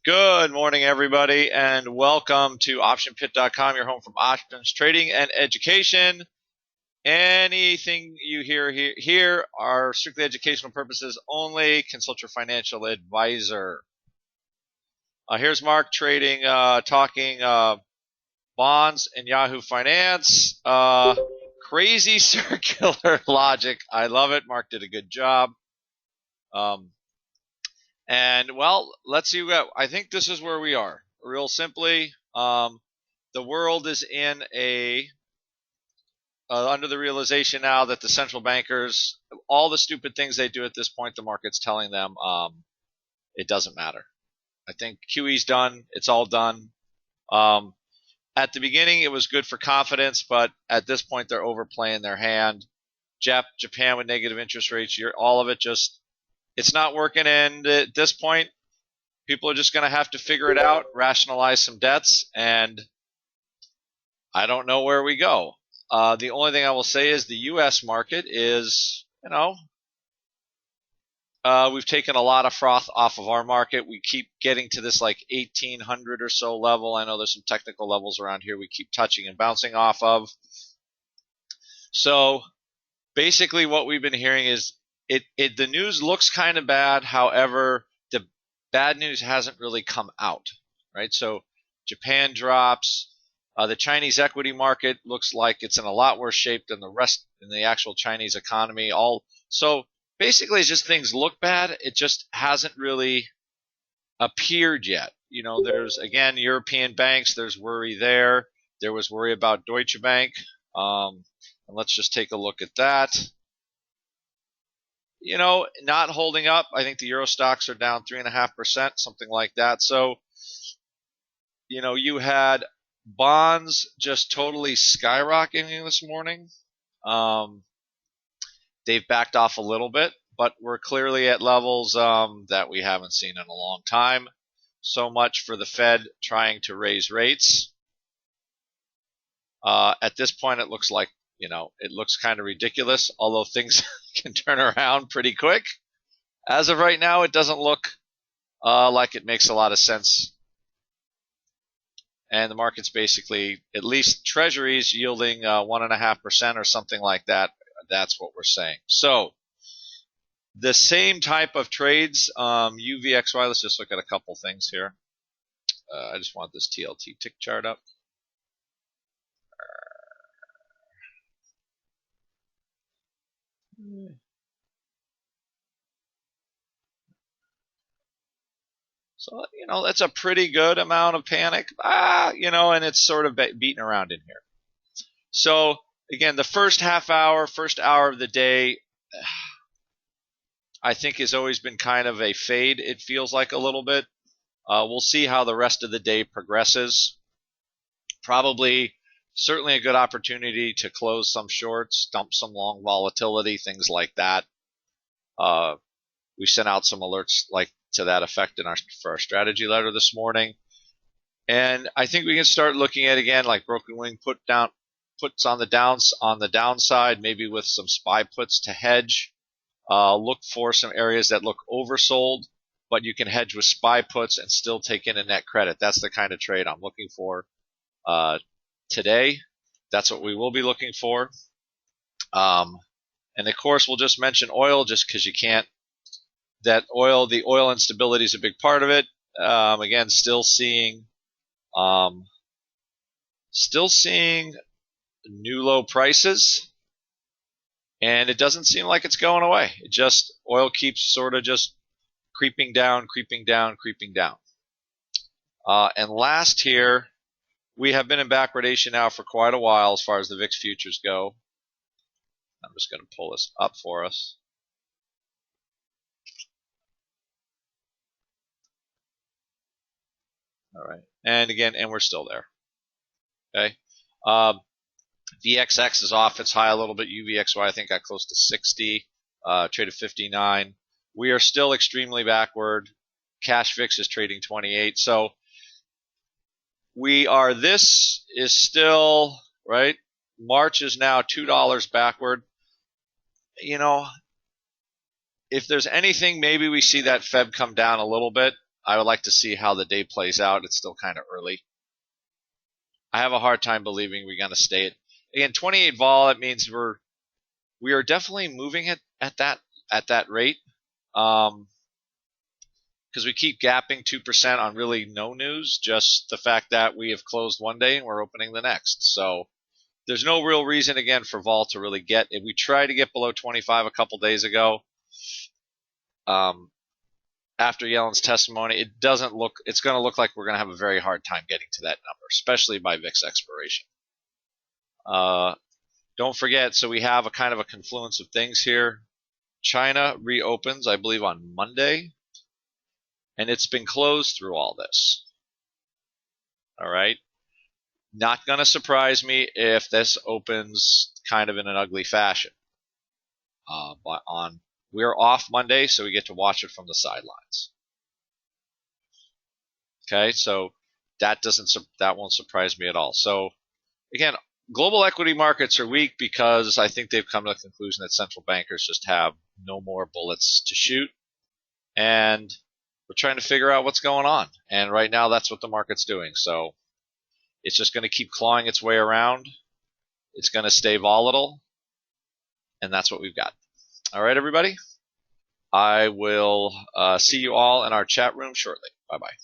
Good morning, everybody, and welcome to OptionPit.com, your home from options trading and education. Anything you hear here are strictly educational purposes only. Consult your financial advisor. Here's Mark trading, talking bonds and Yahoo Finance. Crazy circular logic. I love it. Mark did a good job. Um, And well, let's see what I think this is where we are. Real simply, the world is in a under the realization now that the central bankers, all the stupid things they do at this point, the market's telling them it doesn't matter. I think QE's done. It's all done. Um, at the beginning, it was good for confidence, but at this point, they're overplaying their hand. Japan with negative interest rates, all of it just it's not working. And at this point, people are just going to have to figure it out, rationalize some debts, and I don't know where we go. The only thing I will say is the U.S. market is, we've taken a lot of froth off of our market. We keep getting to this like 1800 or so level. I know there's some technical levels around here we keep touching and bouncing off of. So basically what we've been hearing is the news looks kind of bad. However, the bad news hasn't really come out, right? So Japan drops. The Chinese equity market looks like it's in a lot worse shape than the rest in the actual Chinese economy. So basically, it's just things look bad. It just hasn't really appeared yet. There's again European banks. There's worry there. There was worry about Deutsche Bank. And let's just take a look at that. Not holding up. I think the Euro stocks are down 3.5%, something like that. So, you had bonds just totally skyrocketing this morning. They've backed off a little bit, but we're clearly at levels that we haven't seen in a long time. So much for the Fed trying to raise rates. At this point, it looks like, it looks kind of ridiculous, although things can turn around pretty quick. As of right now, it doesn't look like it makes a lot of sense. And the market's basically, at least treasuries, yielding 1.5% or something like that. That's what we're saying. So the same type of trades, UVXY, let's just look at a couple things here. I just want this TLT tick chart up. So, that's a pretty good amount of panic, and it's sort of beating around in here. So, again, the first hour of the day, I think has always been kind of a fade, it feels like a little bit. We'll see how the rest of the day progresses. Probably, certainly a good opportunity to close some shorts, dump some long volatility, things like that. We sent out some alerts like to that effect for our strategy letter this morning. And I think we can start looking at, again, like broken wing puts on the downside, maybe with some SPY puts to hedge. Look for some areas that look oversold, but you can hedge with SPY puts and still take in a net credit. That's the kind of trade I'm looking for today. That's what we will be looking for. And of course, we'll just mention oil just because you can't. The oil instability is a big part of it. Again, still seeing new low prices, and it doesn't seem like it's going away. Oil keeps sort of just creeping down. And last here, we have been in backwardation now for quite a while as far as the VIX futures go. I'm just going to pull this up for us. All right, and again, we're still there. Okay, VXX is off its high a little bit. UVXY I think got close to 60, traded 59. We are still extremely backward. Cash VIX is trading 28. So this is still, right? March is now $2 backward. If there's anything, maybe we see that Fed come down a little bit. I would like to see how the day plays out. It's still kind of early. I have a hard time believing we're going to stay at, again, 28 vol. It means we are definitely moving it at that rate. Because we keep gapping 2% on really no news, just the fact that we have closed one day and we're opening the next. So there's no real reason, again, for vol to really get. If we tried to get below 25 a couple days ago, after Yellen's testimony, it's going to look like we're going to have a very hard time getting to that number, especially by VIX expiration. Don't forget, so we have a kind of a confluence of things here. China reopens, I believe, on Monday, and it's been closed through all this. All right. Not going to surprise me if this opens kind of in an ugly fashion. But we're off Monday, so we get to watch it from the sidelines. Okay, so that won't surprise me at all. So again, global equity markets are weak because I think they've come to the conclusion that central bankers just have no more bullets to shoot, and we're trying to figure out what's going on. And right now, that's what the market's doing. So it's just going to keep clawing its way around. It's going to stay volatile, and that's what we've got. All right, everybody. I will see you all in our chat room shortly. Bye-bye.